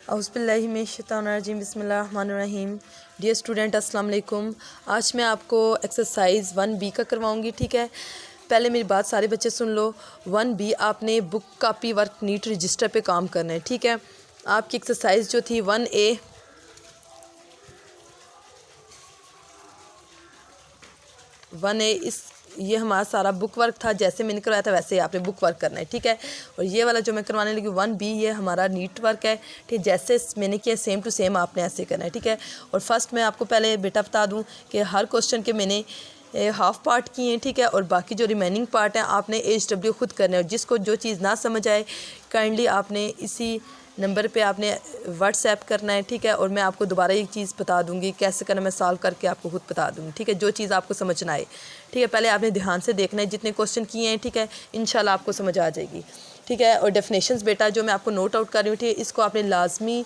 औज़ुबिल्लाहिमिनश्शैतानिर्रजीम बिस्मिल्लाहिर्रहमानिर्रहीम। Dear student अस्सलाम वालेकुम। आज मैं आपको एक्सरसाइज 1B का करवाऊंगी। ठीक है, पहले मेरी बात सारे बच्चे सुन लो। 1B आपने book copy work neat register पे काम करना है। ठीक है, आपकी एक्सरसाइज जो थी 1A इस ये हमारा सारा बुक वर्क था, जैसे मैंने करवाया था वैसे ही आपने बुक वर्क करना है। ठीक है, और ये वाला जो मैं करवाने लगी 1B ये हमारा नीट वर्क है। ठीक है, जैसे मैंने किया सेम टू सेम आपने ऐसे करना है। ठीक है, और फर्स्ट मैं आपको पहले बेटा बता दूं कि हर क्वेश्चन के मैंने हाफ़ पार्ट किए हैं। ठीक है, और बाकी जो रिमेनिंग पार्ट है आपने HW खुद करना है। और जिसको जो चीज़ ना समझ आए काइंडली आपने इसी नंबर पे आपने व्हाट्सएप करना है। ठीक है, और मैं आपको दोबारा एक चीज़ बता दूंगी कैसे करना, मैं सॉल्व करके आपको खुद बता दूंगी। ठीक है, जो चीज़ आपको समझना आए। ठीक है, पहले आपने ध्यान से देखना है जितने क्वेश्चन किए हैं। ठीक है, इंशाल्लाह आपको समझ आ जाएगी। ठीक है, और डेफिनेशंस बेटा जो मैं आपको नोट आउट कर रही हूँ, ठीक है, इसको आपने लाजमी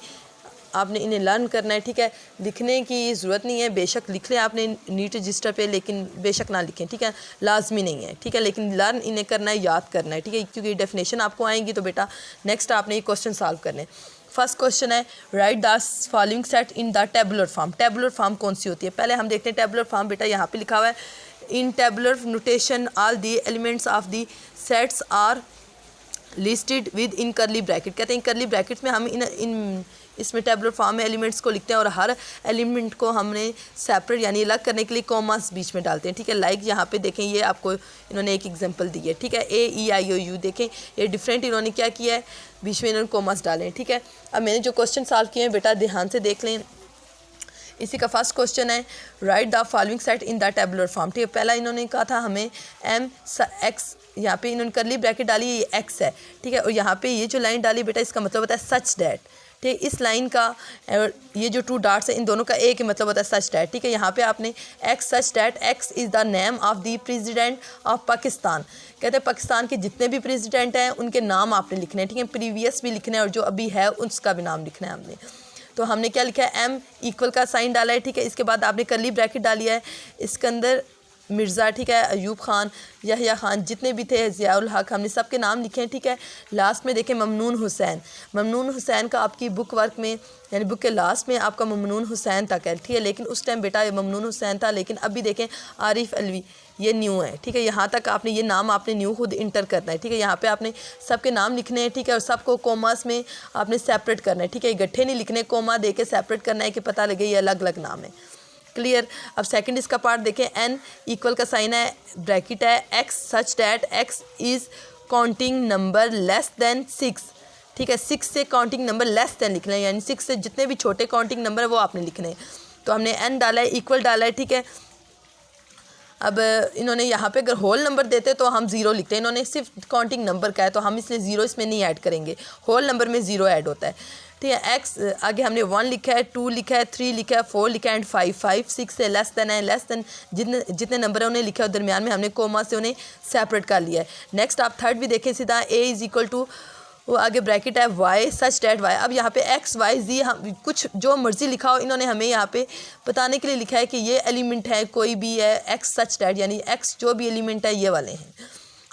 आपने इन्हें लर्न करना है। ठीक है, लिखने की ज़रूरत नहीं है, बेशक लिख लें आपने नीट रजिस्टर पे, लेकिन बेशक ना लिखें। ठीक है, लाजमी नहीं है। ठीक है, लेकिन लर्न इन्हें करना है, याद करना है। ठीक है, क्योंकि डेफिनेशन आपको आएंगी तो बेटा नेक्स्ट आपने ये क्वेश्चन सॉल्व करने। फर्स्ट क्वेश्चन है right the following set in the tabular form. Tabular form कौन सी होती है पहले हम देखते हैं। टेबुलर फॉर्म बेटा यहाँ पे लिखा हुआ है in tabular notation all the elements of the sets are listed within curly bracket. कहते हैं करली ब्रैकेट्स में हम इन इसमें टेबुलर फॉर्म में एलिमेंट्स को लिखते हैं और हर एलिमेंट को हमने सेपरेट यानी अलग करने के लिए कॉमास बीच में डालते हैं। ठीक है, लाइक यहाँ पे देखें ये आपको इन्होंने एक एग्जांपल दी है। ठीक है, AEIOU देखें ये डिफरेंट इन्होंने क्या किया है, बीच में इन्होंने कॉमास डाले हैं। ठीक है, अब मैंने जो क्वेश्चन सॉल्व किए हैं बेटा ध्यान से देख लें। इसी का फर्स्ट क्वेश्चन है right the following set in the tabular form. ठीक है, पहला इन्होंने कहा था हमें MX, यहाँ पे इन्होंने करली ब्रैकेट डाली, ये X है। ठीक है, और यहाँ पे ये जो लाइन डाली बेटा इसका मतलब होता है सच डैट। ठीक है, इस लाइन का और ये जो 2 डॉट्स है इन दोनों का एक ही मतलब होता है सच डैट। ठीक है, यहाँ पे आपने X such that X is the name of the president of Pakistan. कहते हैं पाकिस्तान के जितने भी प्रेसिडेंट हैं उनके नाम आपने लिखने हैं। ठीक है, प्रीवियस भी लिखना है और जो अभी है उसका भी नाम लिखना है हमने। तो हमने क्या लिखा है M इक्वल का साइन डाला है। ठीक है, इसके बाद आपने करली ब्रैकेट डाली है, इसके अंदर मिर्ज़ा, ठीक है, अयूब ख़ान, यहया ख़ान जितने भी थे, ज़ियाउल हक, हमने सबके नाम लिखे हैं। ठीक है, लास्ट में देखें ममनून हुसैन। ममनून हुसैन का आपकी बुक वर्क में यानी बुक के लास्ट में आपका ममनून हुसैन तक है। ठीक है, लेकिन उस टाइम बेटा ममनून हुसैन था, लेकिन अभी देखें आरिफ अलवी ये न्यू है। ठीक है, यहाँ तक आपने ये नाम आपने न्यू खुद इंटर करना है। ठीक है, यहाँ पे आपने सबके नाम लिखने हैं। ठीक है, और सबको कोमास में आपने सेपरेट करना है। ठीक है, गट्ठे नहीं लिखने, कोमा दे के सेपरेट करना है कि पता लगे ये अलग अलग नाम है। क्लियर। अब सेकंड इसका पार्ट देखें, N इक्वल का साइन है, ब्रैकेट है, X such that X is counting number less than 6। ठीक है, 6 से काउंटिंग नंबर लेस देन लिखना है, यानी 6 से जितने भी छोटे काउंटिंग नंबर है वो आपने लिखने हैं। तो हमने N डाला है, इक्वल डाला है। ठीक है, अब इन्होंने यहाँ पे अगर होल नंबर देते तो हम 0 लिखते हैं, इन्होंने सिर्फ काउंटिंग नंबर का है तो हम इसलिए 0 इसमें नहीं ऐड करेंगे, होल नंबर में 0 ऐड होता है। ठीक है, X आगे हमने 1 लिखा है, 2 लिखा है, 3 लिखा है, 4 लिखा है एंड 5 6 से लेस देन है, लेस देन जितने नंबर है उन्हें लिखा है, दरमियान में हमने कोमा से उन्हें सेपरेट कर लिया है। नेक्स्ट आप थर्ड भी देखें सीधा, A इज़ इक्वल टू वो आगे ब्रैकेट है Y सच डैट Y। अब यहाँ पे X Y Z हम कुछ जो मर्ज़ी लिखा हो, इन्होंने हमें यहाँ पे बताने के लिए लिखा है कि ये एलिमेंट है कोई भी है X सच डैट, यानी X जो भी एलिमेंट है ये वाले हैं।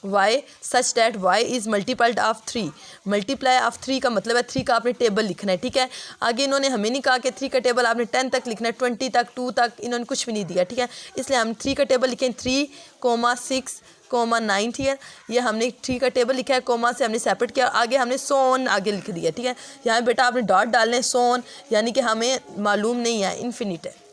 Y such that Y is multiple of 3। Multiply of 3 का मतलब है 3 का आपने टेबल लिखना है। ठीक है, आगे इन्होंने हमें नहीं कहा कि 3 का टेबल आपने 10 तक लिखना है, 20 तक, 2 तक, इन्होंने कुछ भी नहीं दिया। ठीक है, इसलिए हम 3 का टेबल लिखें 3, 6, 9। ठीक है, ये हमने 3 का टेबल लिखा है, कोमा से हमने सेपरेट किया, आगे हमने सोन आगे लिख दिया। ठीक है, यहाँ बेटा आपने डॉट डालने सोन, यानी कि हमें मालूम नहीं है, इन्फिनिट है।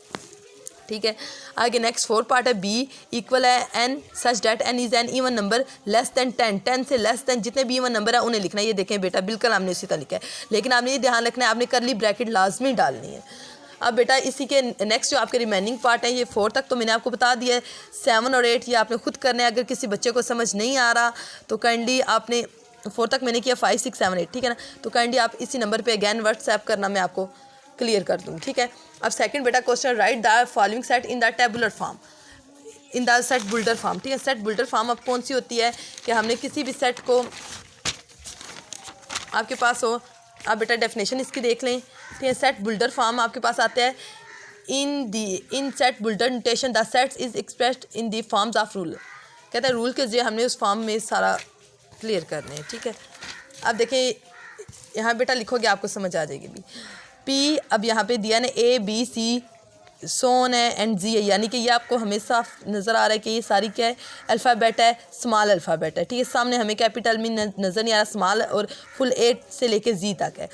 ठीक है, आगे नेक्स्ट 4 पार्ट है, B इक्वल है N such that N is an even number less than 10। 10 से लेस देन जितने भी इवन नंबर है उन्हें लिखना है। ये देखें बेटा बिल्कुल हमने उसी तरह लिखा है, लेकिन आपने ये ध्यान रखना है आपने करली ब्रैकेट लाजमी डालनी है। अब बेटा इसी के नेक्स्ट जो आपके रिमेनिंग पार्ट हैं, ये 4 तक तो मैंने आपको बता दिया है, 7 और 8 ये आपने खुद करना है। अगर किसी बच्चे को समझ नहीं आ रहा तो काइंडली आपने 4 तक मैंने किया, 5 6 7 8। ठीक है ना, तो काइंडली आप इसी नंबर पे अगैन व्हाट्सएप करना, मैं आपको क्लियर कर दूँ। ठीक है, अब सेकंड बेटा question right the following set in the tabular form in the set builder form. ठीक है, सेट बुल्डर फॉर्म अब कौन सी होती है कि हमने किसी भी सेट को आपके पास हो, आप बेटा डेफिनेशन इसकी देख लें। ठीक है, सेट बुल्डर फॉर्म आपके पास आता है इन set builder notation the sets is expressed in the forms of rule. कहता है रूल के जो हमने उस फॉर्म में सारा क्लियर करने हैं। ठीक है, अब देखें यहाँ बेटा लिखोगे आपको समझ आ जाएगी भी। पी अब यहाँ पे दिया ना ABC सोन है एंड जी है, यानी कि ये आपको हमेशा नज़र आ रहा है कि ये सारी क्या है, अल्फ़ाबेट है, स्मॉल अल्फ़ाबेट है, ठीक है। सामने हमें कैपिटल में नज़र नहीं आ रहा, स्मॉल और फुल ए से लेके जी तक है,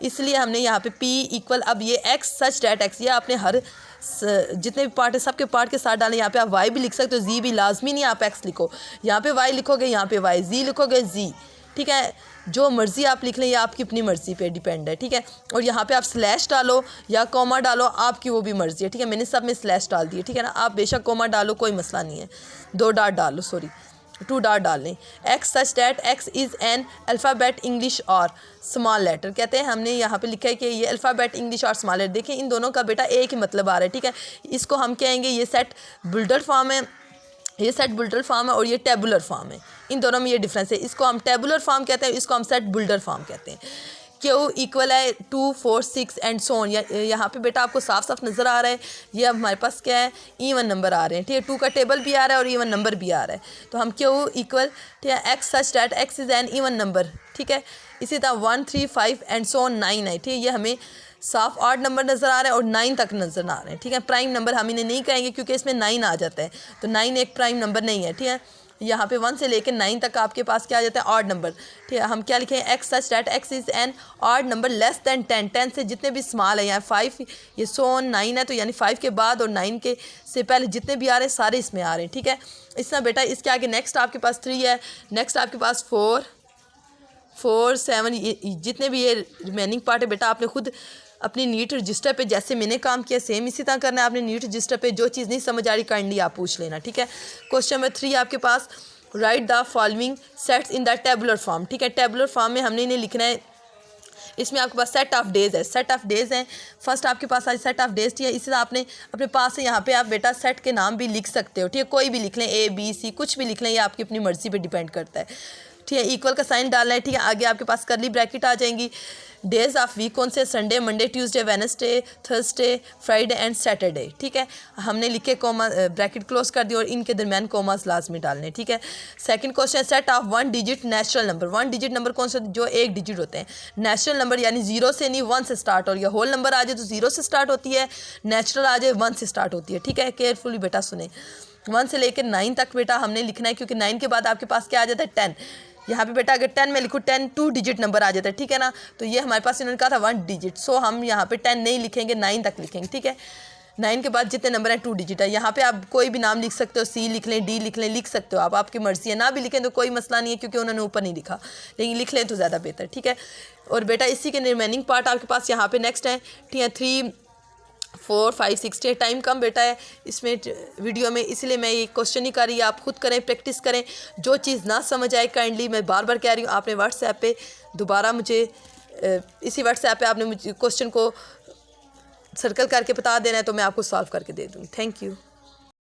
इसलिए हमने यहाँ पे P इक्वल, अब ये X सच डैट X, ये आपने हर जितने भी पार्ट है सबके पार्ट के साथ डालें। यहाँ पे आप Y भी लिख सकते हो, Z भी, लाजमी नहीं आप X लिखो, यहाँ पे Y लिखोगे, यहाँ पे Y, Z लिखोगे Z, ठीक है। जो मर्ज़ी आप लिख लें, ये आपकी अपनी मर्ज़ी पे डिपेंड है, ठीक है। और यहाँ पे आप स्लैश डालो या कॉमा डालो, आपकी वो भी मर्ज़ी है, ठीक है। मैंने सब में स्लैश डाल दिए, ठीक है ना। आप बेशक कॉमा डालो, कोई मसला नहीं है, 2 डॉट डालो, सॉरी 2 डॉट डाल लें। X such that X is an alphabet English और स्मॉल लेटर, कहते हैं हमने यहाँ पे लिखा है कि ये अल्फ़ाबेट इंग्लिश और स्मॉल लेटर, देखिए इन दोनों का बेटा एक ही मतलब आ रहा है, ठीक है। इसको हम कहेंगे ये सेट बुल्डर फॉर्म है, ये सेट बुल्डर फॉर्म है और ये टेबुलर फॉर्म है, इन दोनों में ये डिफरेंस है। इसको हम टेबुलर फॉर्म कहते हैं, इसको हम सेट बुल्डर फॉर्म कहते हैं। Q इक्वल है 2 4 6 एंड सो ऑन, यहाँ पे बेटा आपको साफ साफ नज़र आ रहा है, ये अब हमारे पास क्या है, इवन नंबर आ रहे हैं, ठीक है। 2 का टेबल भी आ रहा है और इवन नंबर भी आ रहा है, तो हम Q इक्वल, ठीक है, X such that X is an even number, ठीक है। इसी तरह 1 3 5 एंड सो ऑन 9 है, ठीक है। ये हमें साफ 8 नंबर नज़र आ रहा है और 9 तक नज़र आ रहे हैं, ठीक है। प्राइम नंबर हम इन्हें नहीं कहेंगे क्योंकि इसमें 9 आ जाता है, तो 9 एक प्राइम नंबर नहीं है, ठीक है। यहाँ पे 1 से लेकर 9 तक आपके पास क्या आ जाता है, ऑड नंबर, ठीक है। हम क्या लिखें, X such that X is an odd number less than 10, 10 से जितने भी स्मॉल है, यहाँ 5 ये सो ऑन 9 है, तो यानी 5 के बाद और 9 के से पहले जितने भी आ रहे हैं सारे इसमें आ रहे हैं, ठीक है। इस तरह बेटा इसके आगे नेक्स्ट आपके पास 3 है, नेक्स्ट आपके पास 4 4 7, ये जितने भी ये रिमेनिंग पार्ट है बेटा आपने खुद अपनी नीट रजिस्टर पे जैसे मैंने काम किया सेम इसी तरह करना है आपने। नीट रजिस्टर पे जो चीज़ नहीं समझ आ रही काइंडली आप पूछ लेना, ठीक है। क्वेश्चन नंबर 3 आपके पास, write the following sets in the tabular form, ठीक है। टेबुलर फॉर्म में हमने इन्हें लिखना है, इसमें आपके पास सेट ऑफ डेज़ है, सेट ऑफ डेज़ हैं। फर्स्ट आपके पास आज सेट ऑफ डेज़, ठीक है। इसी तरह आपने अपने पास से यहाँ पे आप बेटा सेट के नाम भी लिख सकते हो, ठीक है। कोई भी लिख लें, ABC कुछ भी लिख लें, ये आपकी अपनी मर्ज़ी पे डिपेंड करता है, ठीक है। इक्वल का साइन डालना है, ठीक है। आगे आपके पास करली ब्रैकेट आ जाएंगी। डेज़ ऑफ वीक कौन से, Sunday, Monday, Tuesday, Wednesday, Thursday, Friday and Saturday, ठीक है। हमने लिखे कोमा ब्रैकेट क्लोज कर दी और इनके दरमियान कोमास लाजमी डालने, ठीक है। सेकंड क्वेश्चन है, set of 1 digit natural number, 1 digit number कौन से, जो 1 डिजिट होते हैं। नेचुरल नंबर यानी 0 से नहीं 1 से स्टार्ट हो रही है, होल नंबर आ जाए तो 0 से स्टार्ट होती है, नेचुरल आ जाए 1 से स्टार्ट होती है, ठीक है। केयरफुली बेटा सुने, 1 से लेकर 9 तक बेटा हमने लिखना है, क्योंकि 9 के बाद आपके पास क्या आ जाता है, 10। यहाँ पे बेटा अगर 10 में लिखूँ 10 2 डिजिट नंबर आ जाता है, ठीक है ना। तो ये हमारे पास इन्होंने कहा था 1 डिजिट, सो हम यहाँ पे 10 नहीं लिखेंगे, 9 तक लिखेंगे, ठीक है। 9 के बाद जितने नंबर हैं 2 डिजिट है। यहाँ पे आप कोई भी नाम लिख सकते हो, C लिख लें, D लिख लें, लिख सकते हो आप, आपकी मर्ज़ी है। ना भी लिखें तो कोई मसला नहीं है क्योंकि उन्होंने ऊपर नहीं लिखा, लेकिन लिख लें तो ज़्यादा बेहतर, ठीक है। और बेटा इसी के रिमेनिंग पार्ट आपके पास यहाँ पे नेक्स्ट है, ठीक है। 3 4 5 6 टाइम कम बेटा है इसमें वीडियो में, इसलिए मैं ये क्वेश्चन ही कर रही है, आप खुद करें, प्रैक्टिस करें। जो चीज़ ना समझ आए काइंडली मैं बार बार कह रही हूँ, आपने व्हाट्सएप पे दोबारा मुझे इसी व्हाट्सएप पे आपने मुझे क्वेश्चन को सर्कल करके बता देना है, तो मैं आपको सॉल्व करके दे दूँगी। Thank you.